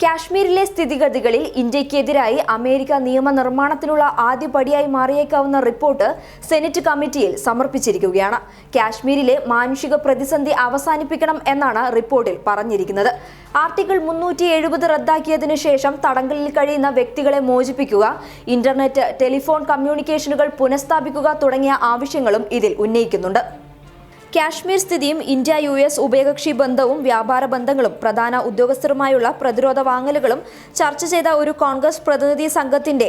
കാശ്മീരിലെ സ്ഥിതിഗതികളിൽ ഇന്ത്യക്കെതിരായി അമേരിക്ക നിയമനിർമ്മാണത്തിനുള്ള ആദ്യപടിയായി മാറിയേക്കാവുന്ന report senate കമ്മിറ്റിയിൽ സമർപ്പിച്ചിരിക്കുകയാണ്. കാശ്മീരിലെ മാനുഷിക പ്രതിസന്ധി അവസാനിപ്പിക്കണം എന്നാണ് റിപ്പോർട്ടിൽ പറഞ്ഞിരിക്കുന്നത്. ആർട്ടിക്കിൾ 370 റദ്ദാക്കിയതിനു ശേഷം തടങ്കലിൽ കഴിയുന്ന വ്യക്തികളെ മോചിപ്പിക്കുക, ഇന്റർനെറ്റ്, ടെലിഫോൺ കമ്മ്യൂണിക്കേഷനുകൾ പുനഃസ്ഥാപിക്കുക തുടങ്ങിയ ആവശ്യങ്ങളും ഇതിൽ ഉന്നയിക്കുന്നുണ്ട്. കാശ്മീർ സ്ഥിതിയും ഇന്ത്യ-US ഉഭയകക്ഷി ബന്ധവും വ്യാപാര ബന്ധങ്ങളും പ്രധാന ഉദ്യോഗസ്ഥരുമായുള്ള പ്രതിരോധ വാങ്ങലുകളും ചർച്ച ചെയ്ത ഒരു കോൺഗ്രസ് പ്രതിനിധി സംഘത്തിന്റെ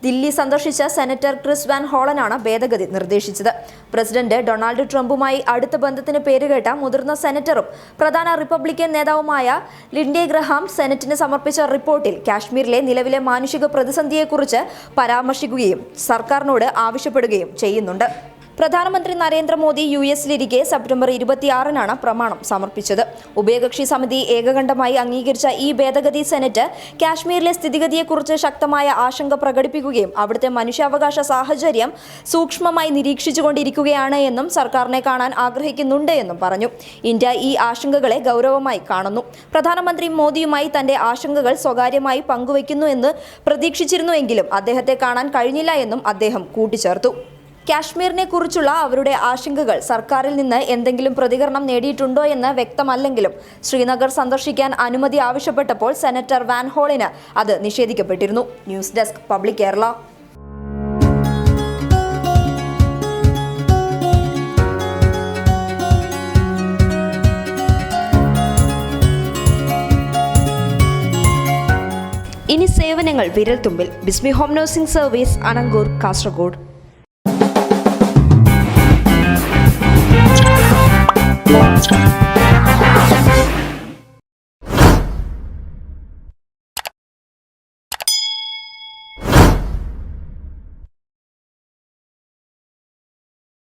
ദില്ലി സന്ദർശിച്ച സെനറ്റർ ക്രിസ് വാൻ ഹോളനാണ് ഭേദഗതി നിർദ്ദേശിച്ചത്. പ്രസിഡന്റ് ഡൊണാൾഡ് ട്രംപുമായി അടുത്ത ബന്ധത്തിന് പേരുകേട്ട മുതിർന്ന സെനറ്ററും പ്രധാന റിപ്പബ്ലിക്കൻ നേതാവുമായ ലിൻഡേ ഗ്രഹാം സെനറ്റിന് സമർപ്പിച്ച റിപ്പോർട്ടിൽ കാശ്മീരിലെ നിലവിലെ മാനുഷിക പ്രതിസന്ധിയെക്കുറിച്ച് പരാമർശിക്കുകയും സർക്കാരിനോട് ആവശ്യപ്പെടുകയും ചെയ്യുന്നുണ്ട്. പ്രധാനമന്ത്രി നരേന്ദ്രമോദി US-ലിരിക്കെ സെപ്റ്റംബർ 26-നാണ് പ്രമാണം സമർപ്പിച്ചത്. ഉഭയകക്ഷി സമിതി ഏകകണ്ഠമായി അംഗീകരിച്ച ഈ ഭേദഗതി സെനറ്റ് കാശ്മീരിലെ സ്ഥിതിഗതിയെക്കുറിച്ച് ശക്തമായ ആശങ്ക പ്രകടിപ്പിക്കുകയും അവിടുത്തെ മനുഷ്യാവകാശ സാഹചര്യം സൂക്ഷ്മമായി നിരീക്ഷിച്ചുകൊണ്ടിരിക്കുകയാണ് എന്നും സർക്കാരിനെ കാണാൻ ആഗ്രഹിക്കുന്നുണ്ട് എന്നും പറഞ്ഞു. ഇന്ത്യ ഈ ആശങ്കകളെ ഗൗരവമായി കാണുന്നു. പ്രധാനമന്ത്രി മോദിയുമായി തന്റെ ആശങ്കകൾ സ്വകാര്യമായി പങ്കുവയ്ക്കുന്നു എന്ന് പ്രതീക്ഷിച്ചിരുന്നുവെങ്കിലും അദ്ദേഹത്തെ കാണാൻ കഴിഞ്ഞില്ല എന്നും അദ്ദേഹം കൂട്ടിച്ചേർത്തു. കാശ്മീരിനെ കുറിച്ചുള്ള അവരുടെ ആശങ്കകൾ സർക്കാരിൽ നിന്ന് എന്തെങ്കിലും പ്രതികരണം നേടിയിട്ടുണ്ടോ എന്ന് വ്യക്തമല്ലെങ്കിലും ശ്രീനഗർ സന്ദർശിക്കാൻ അനുമതി ആവശ്യപ്പെട്ടപ്പോൾ സെനറ്റർ വാൻ ഹോളിന് അത് നിഷേധിക്കപ്പെട്ടിരുന്നു. News desk public Kerala. ഇനി സേവനങ്ങൾ വിരൽത്തുമ്പിൽ. ബിസ്മി ഹോം നഴ്സിംഗ് സർവീസ്, അനങ്കൂർ, കാസർഗോഡ്. Let's go.